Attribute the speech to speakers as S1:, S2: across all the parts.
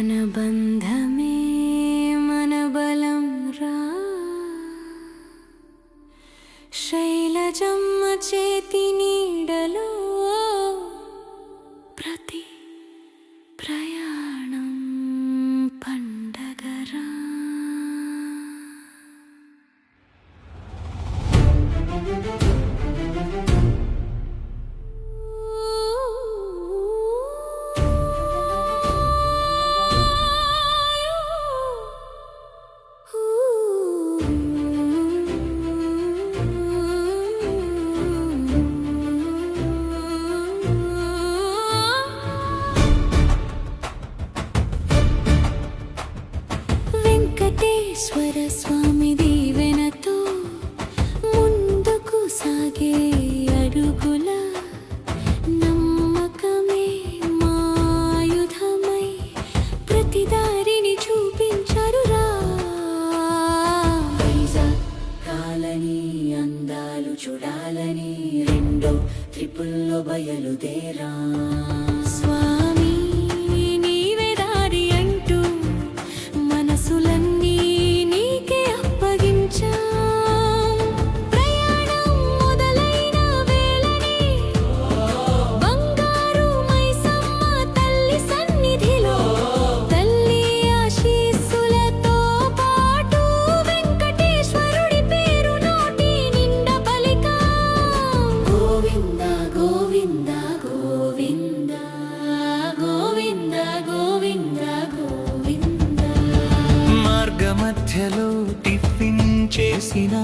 S1: మన బంధమే మన బలం రా శైలజమ్మ చేతి నీడలో ప్రతి ప్రయాణం పండగరా. వెంకటేశ్వర స్వామి దీవెనతో ముందుకు సాగే అడుగుల నమ్మకమే మాయుధమై ప్రతి దారిని చూపించరురా. వైజాగ్ కాలని అందాలు చూడాలని రెండో ట్రిపుల్లో బయలుదేరా. స్వామి నీవే దారి అంటూ మనసులన్నీ నీకే అప్పగించా. ప్రయాణం మొదలైన వేళనే బంగారు మైసమ్మ తల్లి సన్నిధిలో తల్లి ఆశీస్సులతో పాటు వెంకటేశ్వరుడి పేరు నోటి నిండా పలికా. గోవింద గోవింద గోవింద గోవింద గోవింద గోవింద.
S2: మార్గమధ్యలో టిఫిన్ చేసిన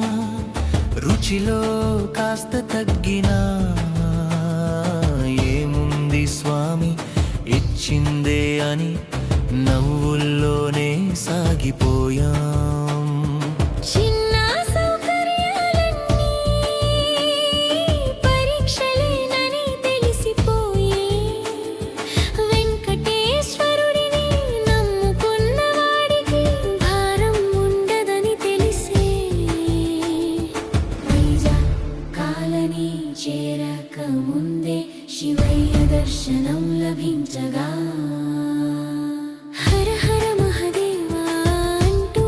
S2: రుచిలో కాస్త తగ్గినా ఏముంది స్వామి ఇచ్చిందే అని నవ్వుల్లోనే సాగిపోయాం.
S1: చిన్న సౌకర్యాలన్నీ పరీక్షలేనని తెలిసిపోయే వెంకటేశ్వరుడిని నమ్ముకున్న వాడికి భారం ఉండదని తెలిసే. వైజాగ్ కాలనీ చేరక ముందే శివయ్య దర్శనం లభించగా హర హర మహదేవా అంటూ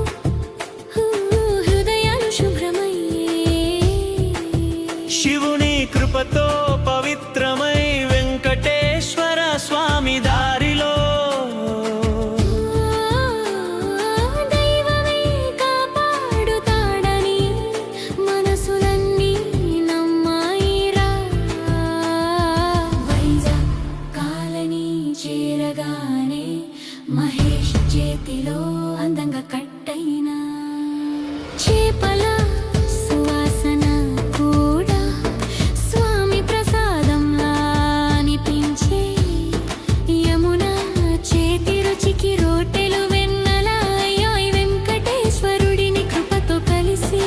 S1: హృదయాలు శుభ్రమయ్యే.
S2: శివుని కృపతో పవిత్రమై వెంకటేశ్వర స్వామి దారిలో
S1: దైవమే కాపాడుతాడని మనసులన్నీ నమ్మాయిరా. వైజాగ్ కాలనీ చేరగానే మహేష్ చేతిలో అందంగా కట్టైన చేపల సువాసన కూడా స్వామి ప్రసాదంలా అనిపించే. యమున చేతి రుచికి రోటెలు వెన్నెల అయ్యోయ్ వెంకటేశ్వరుడిని కృపతో కలిసి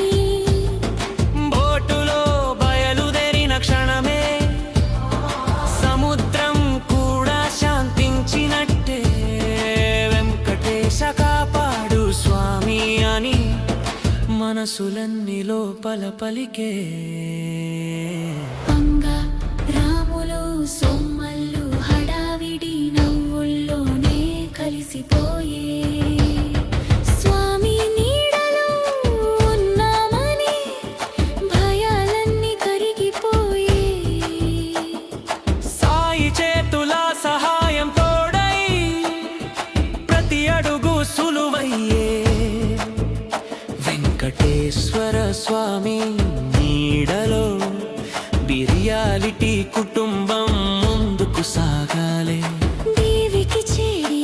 S2: బోటులో బయలుదేరిన క్షణమే సముద్రం కూడా శాంతించినట్టే. వెంకటేశ కాపాడు స్వామి అని మనసులన్నీ లోపల పలికే.
S1: పంగా రాములు సొమ్మల్లు హడావిడి నవ్వుల్లోనే కలిసిపోయే. స్వామి నీడలో ఉన్నామని భయాలన్నీ కరిగిపోయే.
S2: సాయి చేతుల సహాయం తోడై ప్రతి అడుగు సులువయ్యే. వెంకటేశ్వర స్వామి నీడలో బిర్యాలిటీ కుటుంబం ముందుకు సాగాలే.
S1: దేవికి చేరి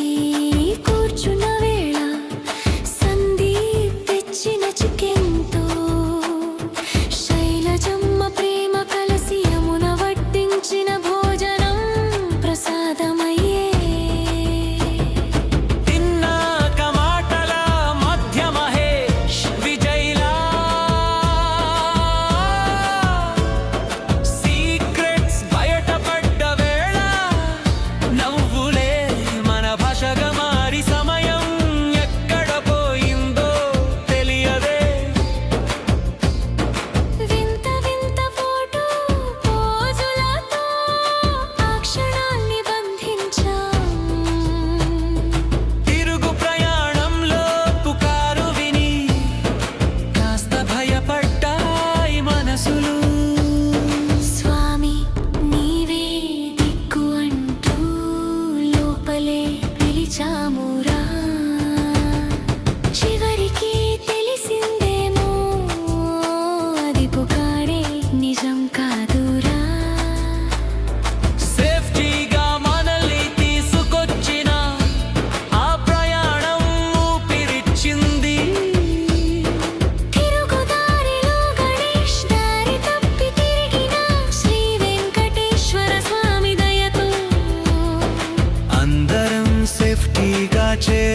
S2: చేరు